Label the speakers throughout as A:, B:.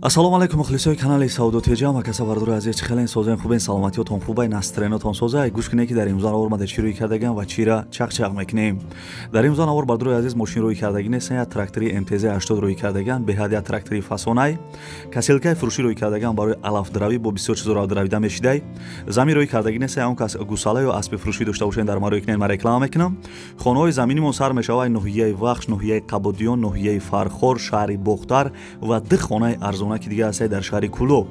A: ассалому алайкум мухлисои канали Сауду Теҷа макаса бардури азиз чӣ хелен созен хубен саломатиётон хубай настренотон созай гӯш кине ки дар имзон авор маде чӣ рӯй кардаган ва чира чақчақ мекунем. Дар имзон авор бардури азиз мошин рӯй кардагӣ нестен я трактори МТЗ 80 рӯй кардаган беҳад я трактори фасонай касилкаи фурӯшӣ рӯй кардаган барои алафдравӣ бо бисёр чизо равдравида мешидай замин рӯй кардагӣ нестен он кас гусала ё аспи фурӯшӣ дошта бошен дар ма рӯй кинен ма реклама мекунам. Хонаҳои заминимон сар мешавад ноҳияи Вахш, ноҳияи Қабодиён, ноҳияи Фархор, шаҳри Бохтар ва ди хонаи арзона ки дига ҳастад дар шаҳри Куло.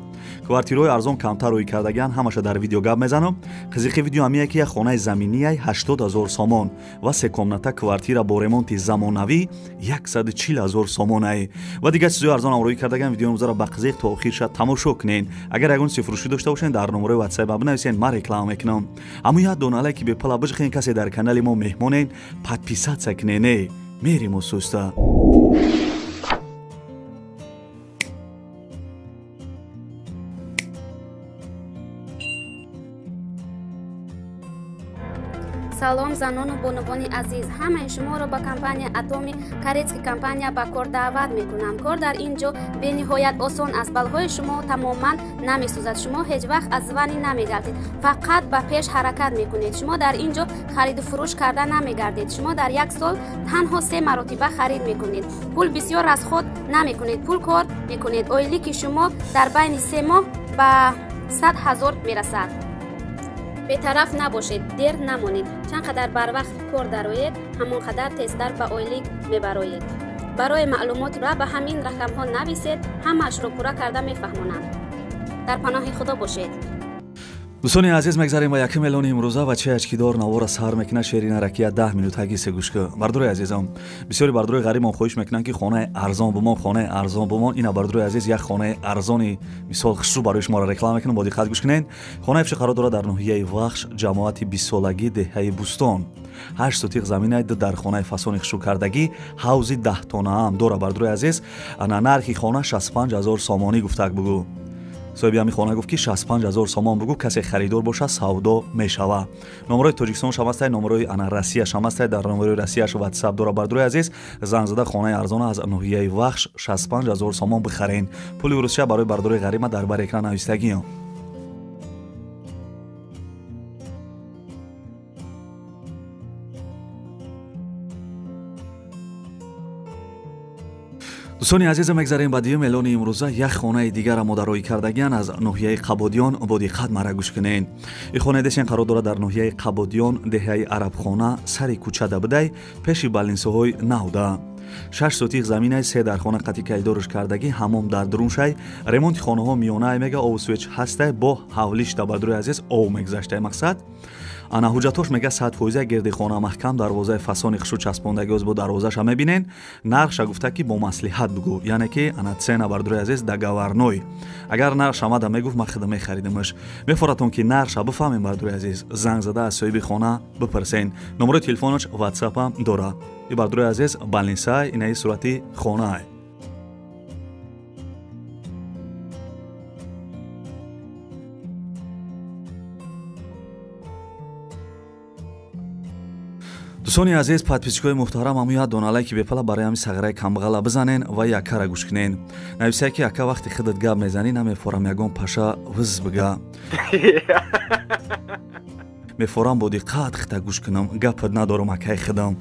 A: Квартираҳои арзон камтар рӯй кардаган ҳамаша дар видео гап мезанам. Қизиқи видео ҳамие ки як хонаи заминияи 80 000 сомон ва се комната квартира бо ремонти замонавӣ 140 000 сомонае ва дигар чизои арзонам рӯй кардаган видеои музара ба қизиқ то охирша тамошо кунен. Агар ягон чизи фурӯшӣ дошта бошен дар номерои WhatsApp ма бинависен ма реклама мекунам. Аммо як дона ки бепала бижихен касе дар канали мо меҳмонен подписатсия кунене мерим усуста.
B: салом занону бонувони азиз, ҳамаи шуморо ба компания Atomi Карецки компания ба кор даъват мекунам. Кор дар ин ҷо бениҳоят осон аст. Балҳои шумо тамоман намесӯзад. Шумо ҳеҷ вақт аз ванӣ намегардед, фақат ба пеш ҳаракат мекунед. Шумо дар ин ҷо хариду фурӯш карда намегардед. Шумо дар як сол танҳо 3 маротиба харид мекунед. Пул бисёр расход намекунед. Пул кор мекунед. Ойлики шумо дар байни 3 моҳ ба 100 000 мерасад. бетараф набошед, дер намонед. Чанд қадар барвақт кор дароед, ҳамон қадар тезтар ба ойлик мебароед. Барои маълумот ба ҳамин рақамҳо нависед, ҳамаашро пурра карда мефаҳмонам. дар паноҳи худо бошед.
A: дӯстони азиз мегзарем ба яким эълони имрӯза ва чӣ ачкидор навора сар мекунад шери наракия 10 минутаги се гӯшка. Бардури азизам, бисёри бардури ғарибон хоҳиш мекунанд ки хонаи арзон бумон, хонаи арзон бумон. Ина бардури азиз як хонаи арзони мисол хушрӯ барои шуморо реклама мекунам, бо диққат гӯш кунед. Хонаи фиши қарор дорад дар ноҳияи Вахш, ҷамоати 20 солагӣ, деҳаи Бустон. 8 сотиқ заминаи дар хонаи фасони хушрӯкардагӣ, ҳавзи 10 тонаам дора. Бардури азиз, ана нархи хона 65 000 сомонӣ гуфтак бугӯ. соҳиби ҳамин хона гуфт ки 65 000 сомон бугӯ касе харидор боша савдо мешава. номерои Тоҷикистон шам астад, номерои ана Россия шам астад, дар номерои Россияш WhatsApp дора. Бардури азиз, зангзада хонаи арзона аз ноҳияи Вахш 65 000 сомон бихарен. пули урусча барои бардури ғариба дар бар экран навистагиам. дӯстони азизам мегзарем ба дуюм эълони имрӯза як хонаи дигарро модароӣ кардагиан аз ноҳияи Қабодиён бо диққат мара гӯш кунен. ин хона десен қарор дорад дар ноҳияи Қабодиён, деҳаи Арабхона, сари кӯчада будай, пеши балинсоҳои навда. 6 сотиқ заминаи 3 дар хона қати кайдориш кардагӣ, ҳамом дар дуруншай, ремонти хонаҳо миёнае мега овсвеч ҳастай бо ҳавлишта. Бардури азиз ов мегзаштай мақсад ана ҳуҷҷатош мега 100% гирди хона маҳкам, дарвозаи фасони хушрӯ часпондагиоз бо дарвозаша мебинен. нархша гуфта ки бо маслиҳат бугӯ, яъне ки ана цена бардури азиз даговарной. агар нарх амада мегуфт ма худа мехаридимаш. мефоратон ки нархша бифаҳмем. бардури азиз, занг зада аз соҳиби хона бипарсен. номерои телефонаш WhatsApp-ам дора. и бардури азиз балнисай инаи сурати хонае. дӯстони азиз, подписчикои муҳтарам, аммо як дона ки бепала барои ҳами сағираи камбағала бизанен ва яккара гӯш кунен. нависая ки ака вақти худат гап мезанӣ намефорам ягон паша виз бига. мефорам бо диққат хита гӯш кунам, гапат надорам акаи худам.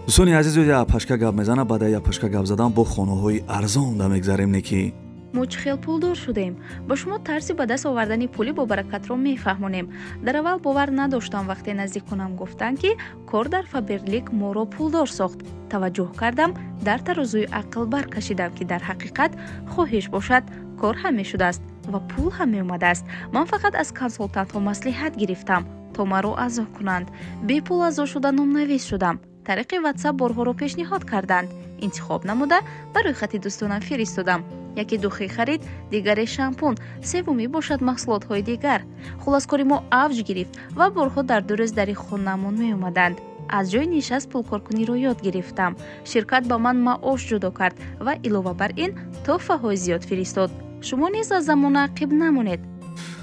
A: дӯстони азиз, я пашка гап мезана, баъда я пашка гап задан бо хонаҳои арзон да мегзарем неки.
C: мо чӣ хел пулдор шудем? Ба шумо тарси ба даст овардани пули бобаракатро мефаҳмонем. дар аввал бовар надоштам, вақте наздикунам гуфтанд ки кор дар Фаберлик моро пулдор сохт. таваҷҷӯҳ кардам, дар тарозуи ақл баркашидам ки дар ҳақиқат хоҳиш бошад, кор ҳам мешудааст ва пул ҳам меомадааст. ман фақат аз консултантҳо маслиҳат гирифтам то маро аъзо кунанд. бепул аъзо шуда номнавис шудам. тариқи WhatsApp борҳоро пешниҳод карданд. интихоб намуда ба рӯйхати дӯстонам фиристодам. яке духи харид, дигаре шампун, севуми бошад маҳсулотҳои дигар. хулос кори мо авҷ гирифт ва борҳо дар дурез дари хонамон меомаданд. аз ҷои нишаст пулкоркуниро ёд гирифтам. ширкат ба ман маош ҷудо кард ва илова бар ин тӯҳфаҳои зиёд фиристод. шумо низ аз замона ақиб намонед.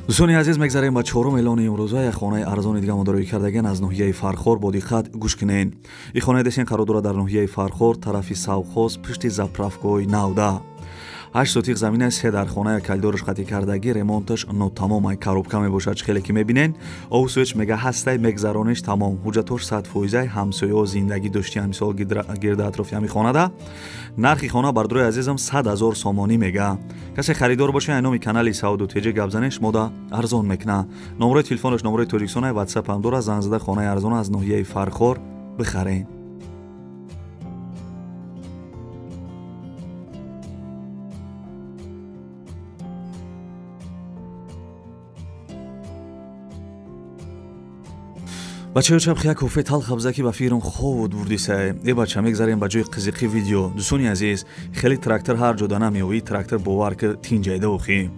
A: дӯстони азиз, мегзарем ба чорум эълони имрӯза. як хонаи арзони дига модароӣ кардаган аз ноҳияи Фархор. бо диққат гӯш кунен. ин хона десен қарор дорад дар ноҳияи Фархор, тарафи Савхоз, пишти заправкаҳои навда. 8 сотиқ заминаи 3 дар хонаи калидораш қатъӣ кардагӣ ремонташ нотамом коробка мебошад. хеле ки мебинен овсӯч мега ҳастай мегзарониш тамом ҳуҷҷатош 100% ҳамсояҳо зиндагӣ доштиян мисол гирда атрофи ҳами хонада. нархи хона бардурои азизам 100 000 сомонӣ мега. касе харидор боша айноми канали Сауду Теҷа гап занеш мода арзон мекна. номерои телефонаш номерои Тоҷикистонаи WhatsApp ҳам дора. занг зада хонаи арзон аз ноҳияи Фархор бихарен. бачаҳо чапхи як кофе тал хабзаки ба фирм ховуд бурдисай. бача мегзарем ба ҷои қизиқи видео. дӯстони азиз, хеле трактор ҳар ҷода намеоӣ. трактор бовар ки тинҷайда ухӣ.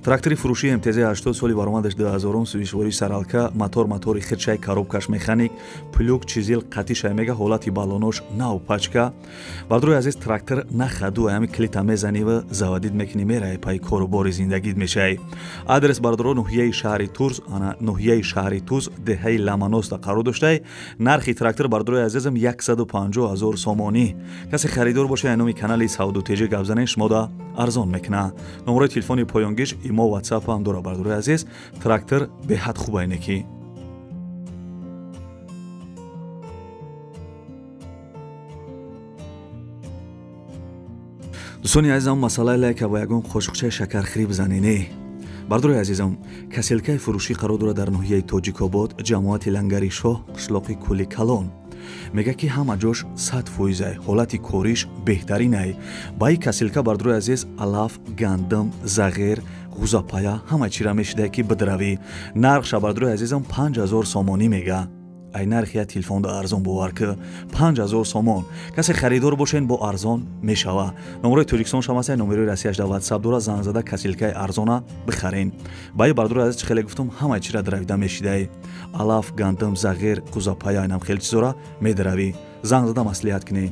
A: трактори фурӯшии МТЗ 80 соли баромадаш 2000 сувишворӣ саралка мотори хирчай коробкаш механик плюк чизил қатишай мега ҳолати балонош нав пачка. бардурои азиз трактор нахаду ами клита мезани ва завадид мекини мерай пай кору бори зиндагид мешай. адрес бардуро ноҳияи шаҳри Туз деҳаи Ламанос қарор доштай. нархи трактор бардурои азизам 150 000 сомонӣ. касе харидор боша айноми канали Сауду Теҷа гап занеш мода арзон мекна. номерои телефони поёнгиш имо WhatsApp ҳам дора. бардурои азиз трактор беҳад хубайнеки. дӯстони азизам масъалаи лайка ба ягон қошуқчаи шакархӯрӣ бизаненӣ. бардурои азизам, касилкаи фурӯшӣ қарор дорад дар ноҳияи Тоҷикобод, ҷамоати Лангаришоҳ, қишлоқи Кӯли Калон. мега ки ҳама ҷош 100%, ҳолати кориш беҳтаринай. ба ин касилка бардурои азиз алаф, гандам, зағир, ғузапая ҳама чира мешидай ки бидравӣ. нархша бардурои азизам 5000 сомонӣ мега. ай нархи я телефонда арзон бовар ки 5000 сомон. касе харидор бошен бо арзон мешава. номерои Тоҷикистон шамасай номерои Россияш да WhatsApp дора. занг зада касилкаи арзона бихарен. баи бардурои азиз хеле гуфтум ҳама чира дравида мешидай. алаф, гандам, зағир, ғузапая айнам хеле чизора медравӣ. занг зада маслиҳат кине.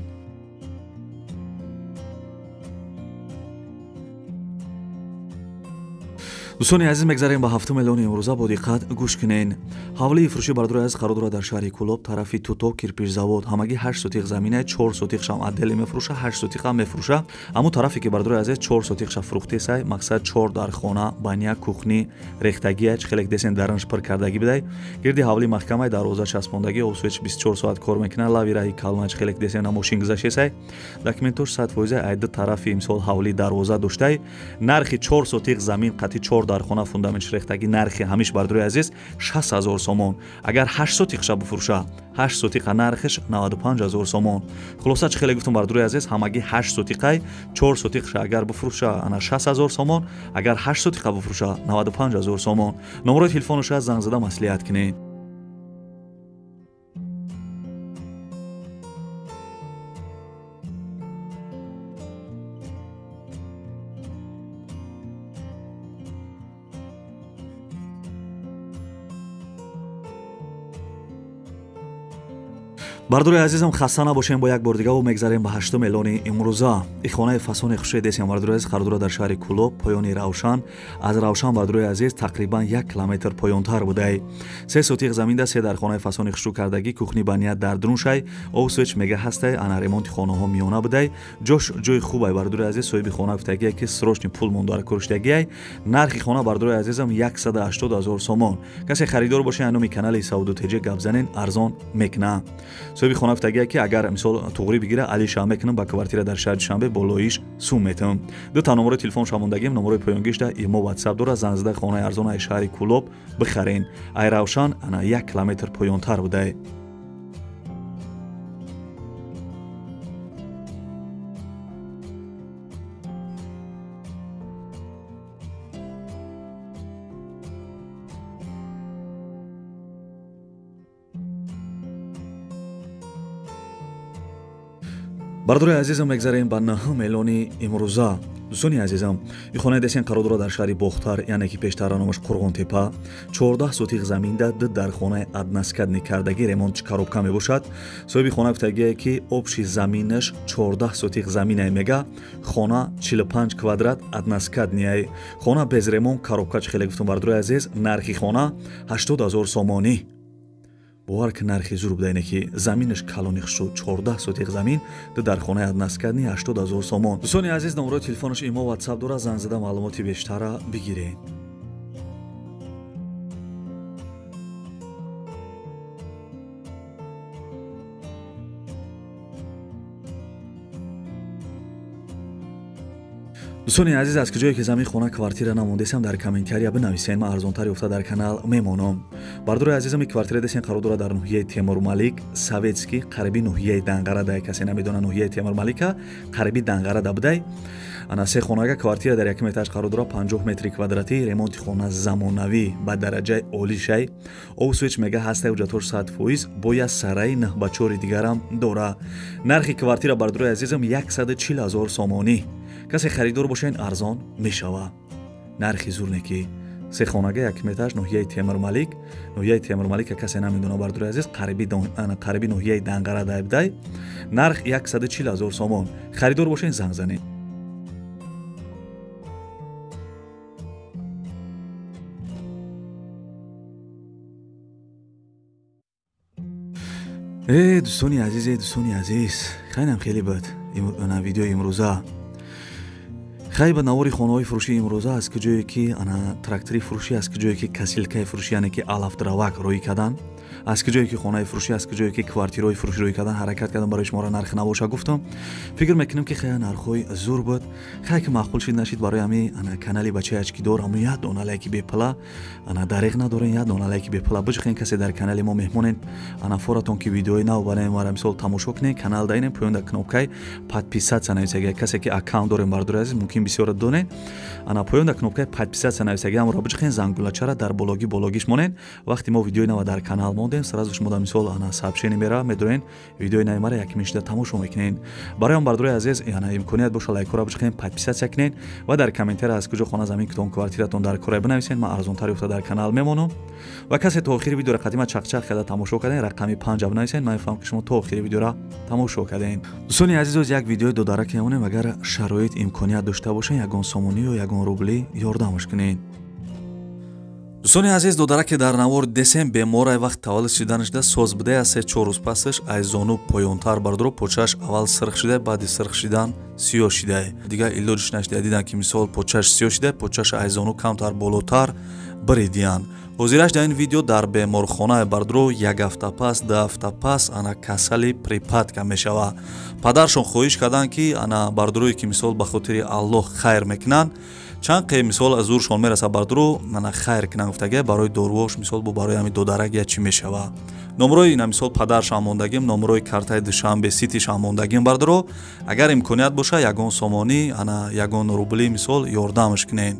A: дӯстони азиз, мегзарем ба ҳафтум эълони имрӯза. бо диққат гӯш кинен. ҳавлии фурӯшӣ бардурои азиз қарор дорад дар шаҳри Кӯлоб, тарафи Туто кирпичзавод. ҳамагӣ 8 сотиқ заминаи 4 сотиқшам аддели мефурӯша, 8 сотиқам мефурӯша. ҳамун тарафе ки бардурои азиз 4 сотиқша фурӯхтесай, мақсад 4 дар хона, баня, кухни, рехтагия, чихелек десен даранш пир кардаги бидай. гирди ҳавли маҳкамаи дарвоза часпондагӣ, овсӯч 24 соат кор мекунад. лави раҳи калма чихелек десен машин гузаштесай. документош 100% айда тарафи имсол ҳавли дарвоза доштай. нархи 4 сотиқ замин қати 4 дар хона фундаментш рехтаги нархи ҳамиш бардурои азиз 60000 сомон. агар 8 сотиқша буфурӯша, 8 сотиқа нархиш 95000 сомон. хулоса чихеле гуфтум бардурои азиз ҳамагӣ 8 сотиқай, 4 сотиқша агар буфурӯша ана 60000 сомон, агар 8 сотиқа буфурӯша 95000 сомон. номерои телефонуша занг зада маслиҳат кинед. бардурои азизам, хаста набошем. бо як бор дига мегзарем ба 8 эълони имрӯза. ин хонаи фасони хуше десем бардурои азиз қарор дорад дар шаҳри Кӯлоб, поёни Равшан. аз Равшан бардурои азиз тақрибан 1 километр поёнтар будай. 3 сотиқ заминда 3 дар хонаи фасони хушу кардагӣ, кухни баня дар друншай, овсӯч мега ҳастай, ана ремонти хонаҳо миёна будай. ҷош ҷои хубай бардурои азиз, соҳиби хона гуфтагие ки срочни пул монда кӯриштагиай. нархи хона бардурои азизам 180000 сомон. касе харидор боша айноми канали Сауду Теҷа гап занен арзон мекна. соҳиби хона гуфтагие ки агар мисол туғри бигира алиша мекунам ба квартира дар шаҳри Душанбе болоиш сум метам. дута номерои телефон шамондагим, номерои поёнгиш да имо WhatsApp дора. занг зада хонаи арзон ай шаҳри Кӯлоб бихарен. ай Равшан ана 1 километр поёнтар будай. бардурои азизам, мегзарем ба 9 эълони имрӯза. дӯстони азизам, ин хонаи десен қарор дорад дар шаҳри Бохтар, яъне ки пештара номаш Қурғонтепа. 14 сотиқ заминда д дар хонаи аднаскадни кардагӣ ремонтчи коробка мебошад. соҳиби хона гуфтагие ки обши заминаш 14 сотиқ заминай мега. хона 45 квадрат аднаскадниай. хона без ремонт коробка. чихеле гуфтум бардурои азиз, нархи хона 80000 сомонӣ. бовар ки нархи зур будааине ки заминаш калони шуд 14 сотиқ замин дар хонаи насткадни 80 000 сомон. дӯстони азиз, номерои телефонаш имо ватсап дора, занг зада маълумоти бештара бигиред. дӯстони азиз, аз куҷое ки замин хона квартира намондесам дар комментария бинависен. ман арзонтари уфта дар канал мемонам. бардурои азизами квартира десен қарор дора дар ноҳияи Темур Малик Советский, қариби ноҳияи Данғарада. касе намедона ноҳияи Темур Малика қариби Данғарада будай. ана се хонага квартира дар якум этаж қарор дора, 50 метри квадратӣ, ремонти хона замонавӣ ба дараҷаи оли шай. овсвеч мега ҳастай ҳуҷҷатош 100%, бо я сараи 9 дигарам дора. нархи квартира бардурои азизам 140 000 сомонӣ. касе харидор бошен арзон мешава. нархи зурне ки се хонага якум этаж ноҳияи Темур Малик. ноҳияи Темур Малик касе намедона бардурои азиз, қариби ноҳияи Данғарада будай. нарх 140 000 сомон. харидор бошен занг занед. дӯстони азиз, хайнам хеле бад видеои имрӯза. хай ба навори хонаҳои фурӯшии имрӯза аз куҷое ки трактори фурӯшӣ, аз куҷое ки касилкаи фурӯшӣ, яъне ки алафдравак рӯй кардан, аз куҷое ки хонаи фурӯшӣ, аз куҷое ки квартираҳои фурӯшӣ рӯй кардан ҳаракат кардам барои шуморо нарх навоша гуфтам. фикр мекунам ки хая нархҳои зур буд. хай ки маъқул шид нашид барои ҳами канали бачаи ачкидор ҳамун як дона лайки бепла дариқ надорен, як дона лайки бепла биҷухен. касе дар канали мо меҳмонен форатон ки видеои нав барем вара мисол тамошо кунен, канал даинем поёнда кнопкаи подписатсия нависаги. касе ки аккаунт дорем бардурои азиз, мумкин бисёра донен, поёнда кнопкаи подписатсия нависаги ҳамро биҷухен, зангулачара дар бологиш монен. вақти мо видеои нава дар канал мондем, сразу шумо дар мисол сообщение мера медорен, видеои нави мара як мишда тамошо мекунен. барои он бардурои азиз имконият боша лайкора биҷухен, подписатсия кунен ва дар комментария аз куҷо хона замин кутон квартиратон дар кора бинависен. ман арзонтари уфта дар канал мемонам. ва касе то охири видеоро қадима чақчақ карда тамошо карден, рақами 5 бинависен. ман мефаҳмам ки шумо то охири видеоро тамошо карден. дӯстони азиз, як видеои додарак мемонем. агар шароит имконият дошта бошен, ягон сомонӣ ё ягон рубли ёрдамаш кунен. дӯстони азиз, додараке дар навор десем беморай вақт таваллуд шиданашда соз будая 3-4 рӯз пасаш ай зону поёнтар бардуро, почааш аввал сирх шида, баъди сирх шидан сиёҳ шида. дигар илоҷиш нашида. дидам ки мисол почааш сиёҳ шида, почааш ай зону камтар болотар биридиян. ҳозираш дар ин видео дар беморхона бардуро 1 ҳафта пас, 2 ҳафта пас касали припадка мешава. падаршон хоҳиш кардан ки бардурои ки мисол ба хотири Аллоҳ хайр мекунанд, чанд қе мисол зуршон мераса бардуро хайр кунанд гуфтага барои дорувош мисол бо барои ҳами додарак я чӣ мешава. номерои мисол падаршам мондагим, номерои картаи душанбе ситишам мондагим бардуро. агар имконият боша ягон сомонӣ, ягон рубли мисол ёрдамаш кунен.